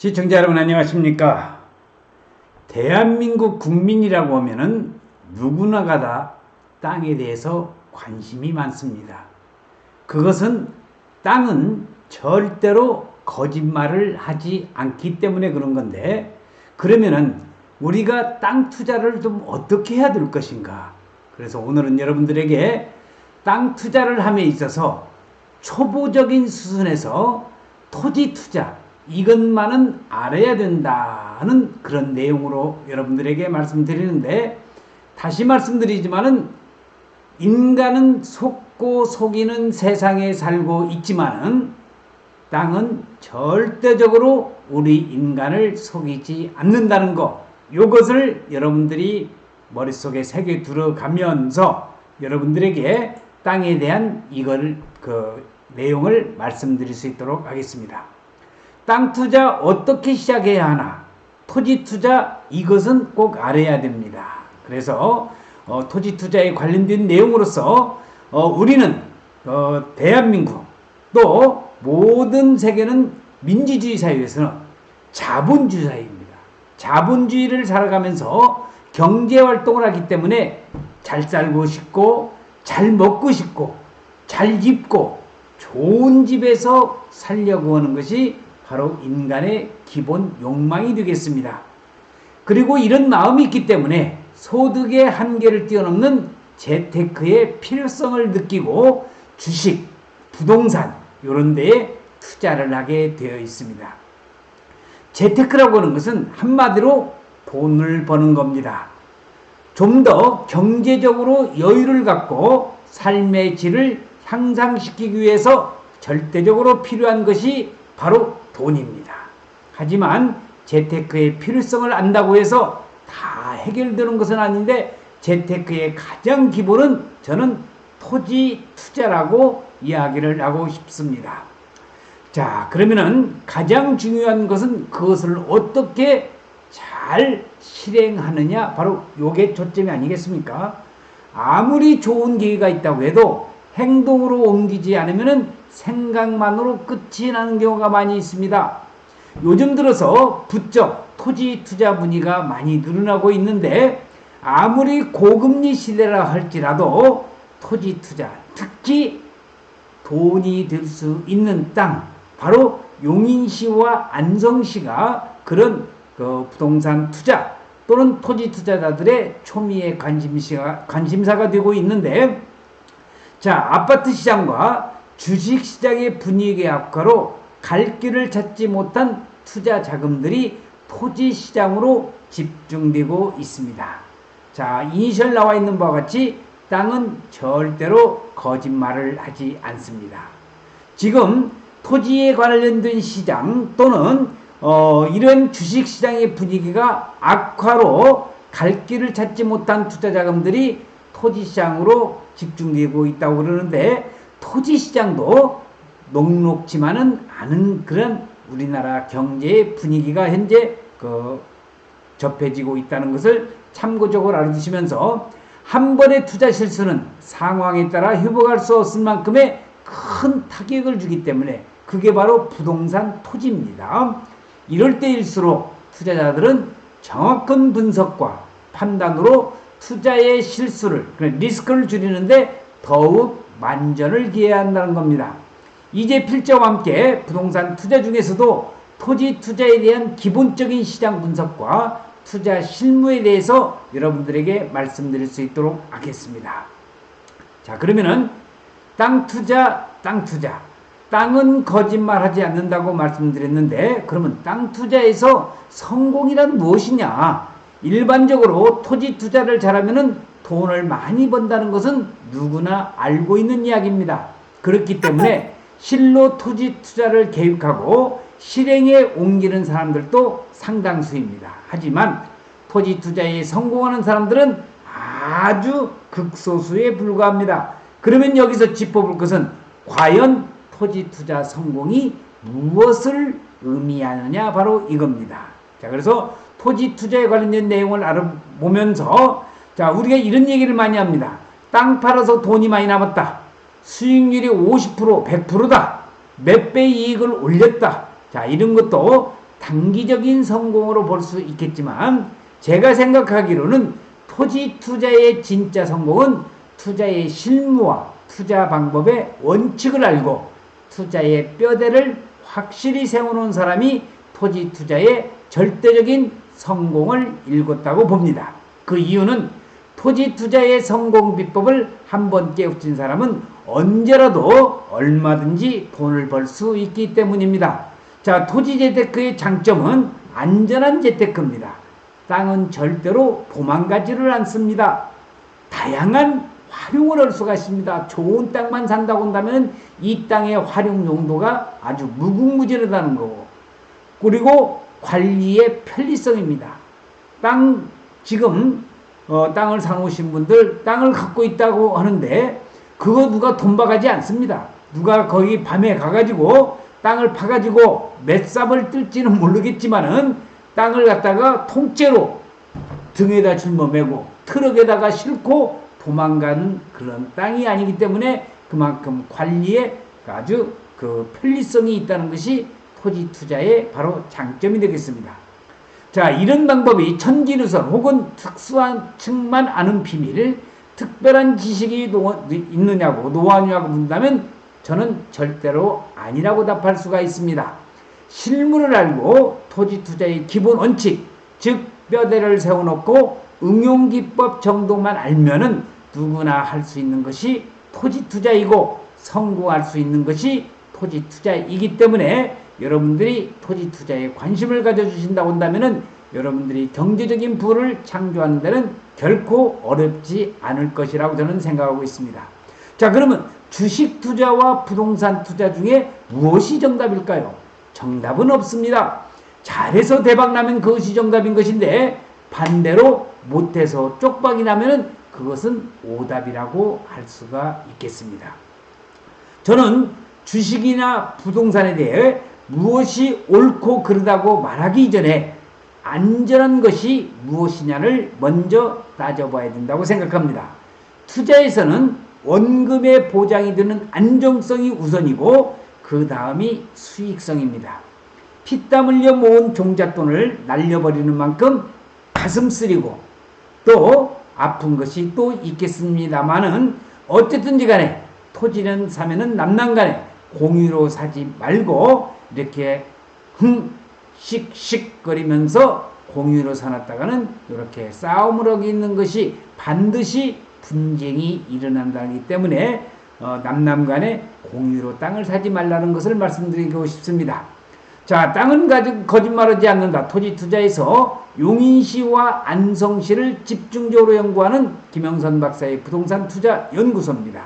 시청자 여러분 안녕하십니까? 대한민국 국민이라고 하면은 누구나가 다 땅에 대해서 관심이 많습니다. 그것은 땅은 절대로 거짓말을 하지 않기 때문에 그런 건데, 그러면은 우리가 땅 투자를 좀 어떻게 해야 될 것인가? 그래서 오늘은 여러분들에게 땅 투자를 함에 있어서 초보적인 수준에서 토지 투자, 이것만은 알아야 된다는 그런 내용으로 여러분들에게 말씀드리는데, 다시 말씀드리지만은 인간은 속고 속이는 세상에 살고 있지만은 땅은 절대적으로 우리 인간을 속이지 않는다는 것, 이것을 여러분들이 머릿속에 새겨 들어가면서 여러분들에게 땅에 대한 내용을 말씀드릴 수 있도록 하겠습니다. 땅 투자 어떻게 시작해야 하나? 토지 투자, 이것은 꼭 알아야 됩니다. 그래서 토지 투자에 관련된 내용으로서 우리는 대한민국 또 모든 세계는 민주주의 사회에서는 자본주의 사회입니다. 자본주의를 살아가면서 경제활동을 하기 때문에 잘 살고 싶고 잘 먹고 싶고 잘 입고 좋은 집에서 살려고 하는 것이 바로 인간의 기본 욕망이 되겠습니다. 그리고 이런 마음이 있기 때문에 소득의 한계를 뛰어넘는 재테크의 필요성을 느끼고 주식, 부동산 이런 데에 투자를 하게 되어 있습니다. 재테크라고 하는 것은 한마디로 돈을 버는 겁니다. 좀 더 경제적으로 여유를 갖고 삶의 질을 향상시키기 위해서 절대적으로 필요한 것이 바로 돈입니다. 하지만 재테크의 필요성을 안다고 해서 다 해결되는 것은 아닌데, 재테크의 가장 기본은 저는 토지 투자라고 이야기를 하고 싶습니다. 자, 그러면은 가장 중요한 것은 그것을 어떻게 잘 실행하느냐, 바로 요게 초점이 아니겠습니까? 아무리 좋은 기회가 있다고 해도 행동으로 옮기지 않으면은 생각만으로 끝이 나는 경우가 많이 있습니다. 요즘 들어서 부쩍 토지 투자 문의가 많이 늘어나고 있는데, 아무리 고금리 시대라 할지라도 토지 투자, 특히 돈이 될 수 있는 땅, 바로 용인시와 안성시가 그런 부동산 투자 또는 토지 투자자들의 초미의 관심사가 되고 있는데, 자, 아파트 시장과 주식 시장의 분위기 악화로 갈 길을 찾지 못한 투자 자금들이 토지 시장으로 집중되고 있습니다. 자, 이니셜 나와 있는 바와 같이 땅은 절대로 거짓말을 하지 않습니다. 지금 토지에 관련된 시장 또는 이런 주식 시장의 분위기가 악화로 갈 길을 찾지 못한 투자 자금들이 토지 시장으로 집중되고 있다고 그러는데, 토지 시장도 녹록지만은 않은 그런 우리나라 경제의 분위기가 현재 접해지고 있다는 것을 참고적으로 알아두시면서, 한 번의 투자 실수는 상황에 따라 회복할 수 없을 만큼의 큰 타격을 주기 때문에 그게 바로 부동산 토지입니다. 이럴 때일수록 투자자들은 정확한 분석과 판단으로 투자의 실수를, 리스크를 줄이는데 더욱 만전을 기해야 한다는 겁니다. 이제 필자와 함께 부동산 투자 중에서도 토지 투자에 대한 기본적인 시장 분석과 투자 실무에 대해서 여러분들에게 말씀드릴 수 있도록 하겠습니다. 자, 그러면은 땅 투자. 땅은 거짓말하지 않는다고 말씀드렸는데, 그러면 땅 투자에서 성공이란 무엇이냐? 일반적으로 토지 투자를 잘하면은 돈을 많이 번다는 것은 누구나 알고 있는 이야기입니다. 그렇기 때문에 실로 토지 투자를 계획하고 실행에 옮기는 사람들도 상당수입니다. 하지만 토지 투자에 성공하는 사람들은 아주 극소수에 불과합니다. 그러면 여기서 짚어볼 것은 과연 토지 투자 성공이 무엇을 의미하느냐, 바로 이겁니다. 자, 그래서 토지 투자에 관련된 내용을 알아보면서, 자, 우리가 이런 얘기를 많이 합니다. 땅 팔아서 돈이 많이 남았다. 수익률이 50%, 100%다. 몇 배 이익을 올렸다. 자, 이런 것도 단기적인 성공으로 볼 수 있겠지만 제가 생각하기로는 토지 투자의 진짜 성공은 투자의 실무와 투자 방법의 원칙을 알고 투자의 뼈대를 확실히 세워놓은 사람이 토지 투자의 절대적인 성공을 일궜다고 봅니다. 그 이유는 토지 투자의 성공 비법을 한번 깨우친 사람은 언제라도 얼마든지 돈을 벌 수 있기 때문입니다. 자, 토지 재테크의 장점은 안전한 재테크입니다. 땅은 절대로 도망가지를 않습니다. 다양한 활용을 할 수가 있습니다. 좋은 땅만 산다고 한다면 이 땅의 활용 용도가 아주 무궁무진하다는 거고, 그리고 관리의 편리성입니다. 지금 땅을 사놓으신 분들 땅을 갖고 있다고 하는데 그거 누가 돈박하지 않습니다. 누가 거기 밤에 가가지고 땅을 파가지고 몇 삽을 뜰지는 모르겠지만은 땅을 갖다가 통째로 등에다 짊어매고 트럭에다가 싣고 도망가는 그런 땅이 아니기 때문에 그만큼 관리에 아주 그 편리성이 있다는 것이 토지 투자의 바로 장점이 되겠습니다. 자, 이런 방법이 천기누설 혹은 특수한 층만 아는 비밀, 특별한 지식이 있느냐고 노하우냐고 묻는다면 저는 절대로 아니라고 답할 수가 있습니다. 실물을 알고 토지 투자의 기본 원칙, 즉 뼈대를 세워놓고 응용기법 정도만 알면은 누구나 할 수 있는 것이 토지 투자이고 성공할 수 있는 것이 토지 투자이기 때문에 여러분들이 토지 투자에 관심을 가져주신다고 한다면은 여러분들이 경제적인 부를 창조하는 데는 결코 어렵지 않을 것이라고 저는 생각하고 있습니다. 자, 그러면 주식 투자와 부동산 투자 중에 무엇이 정답일까요? 정답은 없습니다. 잘해서 대박 나면 그것이 정답인 것인데 반대로 못해서 쪽박이 나면 그것은 오답이라고 할 수가 있겠습니다. 저는 주식이나 부동산에 대해 무엇이 옳고 그르다고 말하기 이전에 안전한 것이 무엇이냐를 먼저 따져봐야 된다고 생각합니다. 투자에서는 원금의 보장이 되는 안정성이 우선이고 그 다음이 수익성입니다. 피땀 흘려 모은 종잣돈을 날려버리는 만큼 가슴 쓰리고 또 아픈 것이 또 있겠습니다만은 어쨌든지 간에 토지는 사면은 남남간에 공유로 사지 말고 이렇게 씩씩거리면서 공유로 사놨다가는 이렇게 싸움을 하고 있는 것이 반드시 분쟁이 일어난다기 때문에 남남간에 공유로 땅을 사지 말라는 것을 말씀드리고 싶습니다. 자, 땅은 거짓말하지 않는다. 토지 투자에서 용인시와 안성시를 집중적으로 연구하는 김영선 박사의 부동산 투자 연구소입니다.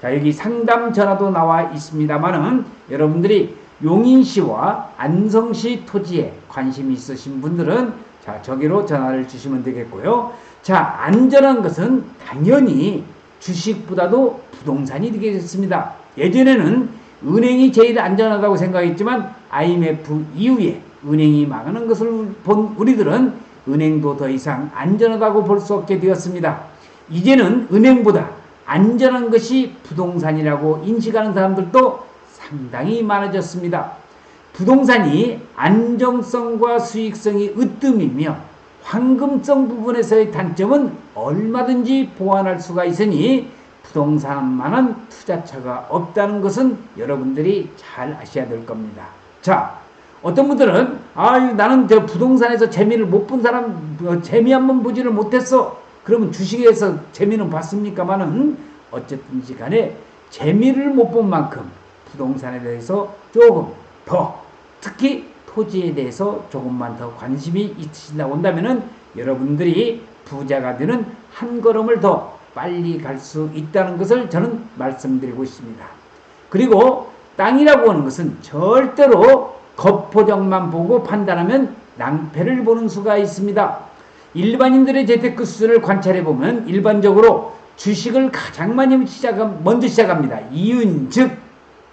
자, 여기 상담 전화도 나와 있습니다만은 여러분들이 용인시와 안성시 토지에 관심이 있으신 분들은 자, 저기로 전화를 주시면 되겠고요. 자, 안전한 것은 당연히 주식보다도 부동산이 되겠습니다. 예전에는 은행이 제일 안전하다고 생각했지만 IMF 이후에 은행이 망하는 것을 본 우리들은 은행도 더 이상 안전하다고 볼 수 없게 되었습니다. 이제는 은행보다 안전한 것이 부동산이라고 인식하는 사람들도 상당히 많아졌습니다. 부동산이 안정성과 수익성이 으뜸이며 황금성 부분에서의 단점은 얼마든지 보완할 수가 있으니 부동산만한 투자처가 없다는 것은 여러분들이 잘 아셔야 될 겁니다. 자, 어떤 분들은 나는 저 부동산에서 재미를 못 본 사람 재미 한번 보지를 못했어. 그러면 주식에서 재미는 봤습니까마는 어쨌든지 간에 재미를 못 본 만큼 부동산에 대해서 조금 더 특히 토지에 대해서 조금만 더 관심이 있으신다고 한다면은 여러분들이 부자가 되는 한 걸음을 더 빨리 갈 수 있다는 것을 저는 말씀드리고 있습니다. 그리고 땅이라고 하는 것은 절대로 겉포장만 보고 판단하면 낭패를 보는 수가 있습니다. 일반인들의 재테크 수준을 관찰해 보면 일반적으로 주식을 가장 많이 먼저 시작합니다. 이윤 즉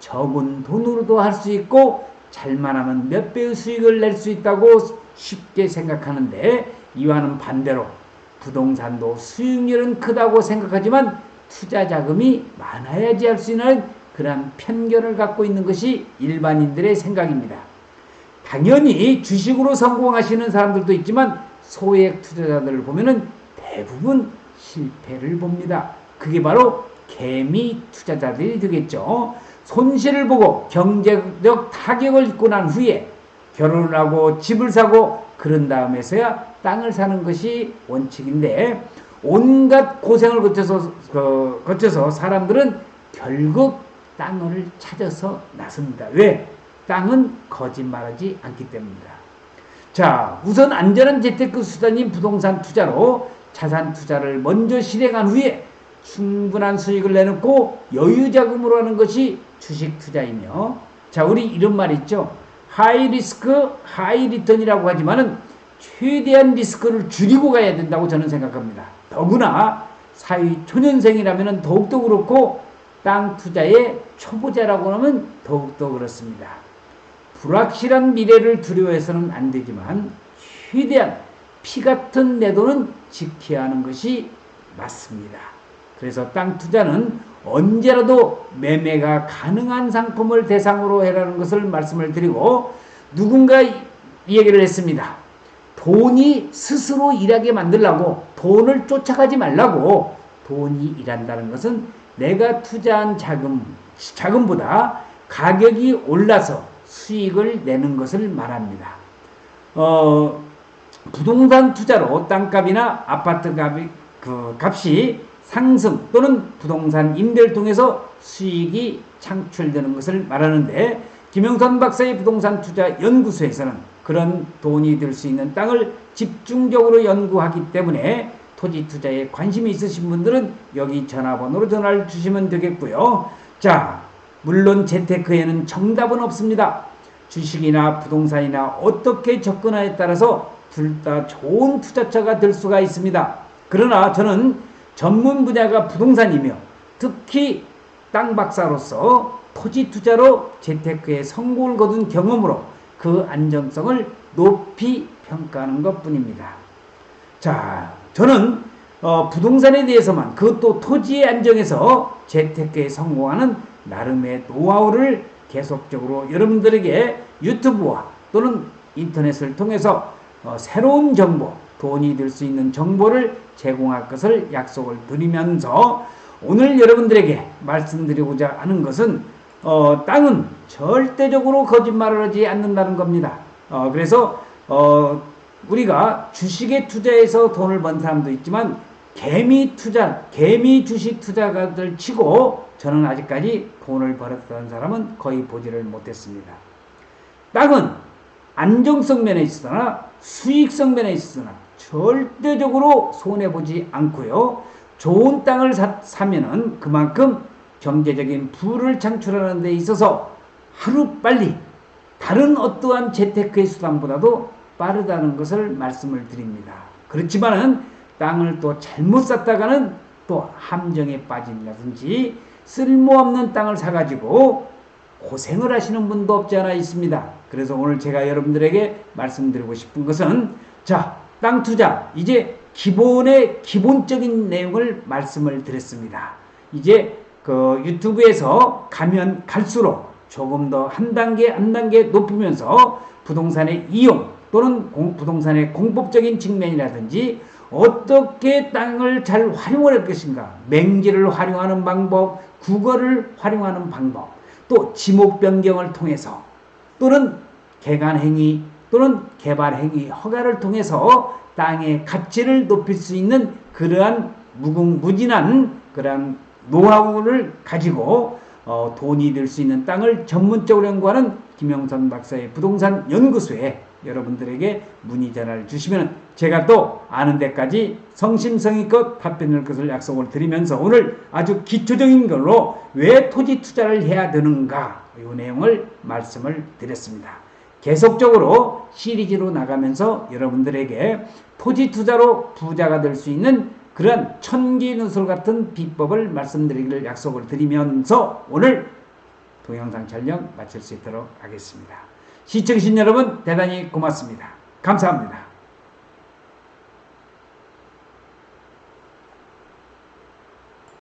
적은 돈으로도 할 수 있고 잘만 하면 몇 배의 수익을 낼 수 있다고 쉽게 생각하는데 이와는 반대로 부동산도 수익률은 크다고 생각하지만 투자 자금이 많아야지 할 수 있는 그런 편견을 갖고 있는 것이 일반인들의 생각입니다. 당연히 주식으로 성공하시는 사람들도 있지만 소액 투자자들을 보면은 대부분 실패를 봅니다. 그게 바로 개미 투자자들이 되겠죠. 손실을 보고 경제적 타격을 입고 난 후에 결혼을 하고 집을 사고 그런 다음에서야 땅을 사는 것이 원칙인데 온갖 고생을 거쳐서 사람들은 결국 땅을 찾아서 나섭니다. 왜? 땅은 거짓말하지 않기 때문입니다. 자, 우선 안전한 재테크 수단인 부동산 투자로 자산 투자를 먼저 실행한 후에 충분한 수익을 내놓고 여유 자금으로 하는 것이 주식 투자이며, 자, 우리 이런 말 있죠. 하이 리스크 하이 리턴이라고 하지만은 최대한 리스크를 줄이고 가야 된다고 저는 생각합니다. 더구나 사회 초년생이라면 더욱더 그렇고 땅 투자의 초보자라고 하면 더욱더 그렇습니다. 불확실한 미래를 두려워해서는 안 되지만 최대한 피 같은 내 돈은 지켜야 하는 것이 맞습니다. 그래서 땅 투자는 언제라도 매매가 가능한 상품을 대상으로 해라는 것을 말씀을 드리고, 누군가 이 얘기를 했습니다. 돈이 스스로 일하게 만들라고, 돈을 쫓아가지 말라고. 돈이 일한다는 것은 내가 투자한 자금보다 가격이 올라서 수익을 내는 것을 말합니다. 부동산 투자로 땅값이나 아파트 값이 상승 또는 부동산 임대를 통해서 수익이 창출되는 것을 말하는데, 김영선 박사의 부동산 투자 연구소에서는 그런 돈이 들 수 있는 땅을 집중적으로 연구하기 때문에 토지 투자에 관심이 있으신 분들은 여기 전화번호로 전화를 주시면 되겠고요. 자, 물론 재테크에는 정답은 없습니다. 주식이나 부동산이나 어떻게 접근하에 따라서 둘 다 좋은 투자처가 될 수가 있습니다. 그러나 저는 전문 분야가 부동산이며 특히 땅 박사로서 토지 투자로 재테크에 성공을 거둔 경험으로 그 안정성을 높이 평가하는 것 뿐입니다. 자, 저는 부동산에 대해서만, 그것도 토지의 안정에서 재테크에 성공하는 나름의 노하우를 계속적으로 여러분들에게 유튜브와 또는 인터넷을 통해서 새로운 정보, 돈이 될 수 있는 정보를 제공할 것을 약속을 드리면서 오늘 여러분들에게 말씀드리고자 하는 것은 땅은 절대적으로 거짓말을 하지 않는다는 겁니다. 그래서 우리가 주식에 투자해서 돈을 번 사람도 있지만 개미 주식 투자가들 치고 저는 아직까지 돈을 벌었던 사람은 거의 보지를 못했습니다. 땅은 안정성 면에 있으나 수익성 면에 있으나 절대적으로 손해보지 않고요. 좋은 땅을 사면은 그만큼 경제적인 부를 창출하는 데 있어서 하루빨리 다른 어떠한 재테크의 수단보다도 빠르다는 것을 말씀을 드립니다. 그렇지만은 땅을 또 잘못 샀다가는 또 함정에 빠진다든지 쓸모없는 땅을 사가지고 고생을 하시는 분도 없지 않아 있습니다. 그래서 오늘 제가 여러분들에게 말씀드리고 싶은 것은, 자, 땅 투자 이제 기본적인 내용을 말씀을 드렸습니다. 이제 그 유튜브에서 가면 갈수록 조금 더 한 단계 높이면서 부동산의 이용 또는 부동산의 공법적인 측면이라든지 어떻게 땅을 잘 활용을 할 것인가, 맹지를 활용하는 방법, 국어를 활용하는 방법, 또 지목 변경을 통해서 또는 개간행위 또는 개발행위 허가를 통해서 땅의 가치를 높일 수 있는 그러한 무궁무진한 그러한 노하우를 가지고 돈이 될 수 있는 땅을 전문적으로 연구하는 김영선 박사의 부동산 연구소에 여러분들에게 문의 전화를 주시면 제가 또 아는 데까지 성심성의껏 답변할 것을 약속을 드리면서 오늘 아주 기초적인 걸로 왜 토지 투자를 해야 되는가 이 내용을 말씀을 드렸습니다. 계속적으로 시리즈로 나가면서 여러분들에게 토지 투자로 부자가 될 수 있는 그런 천기누설 같은 비법을 말씀드리기를 약속을 드리면서 오늘 동영상 촬영 마칠 수 있도록 하겠습니다. 시청해주신 여러분 대단히 고맙습니다. 감사합니다.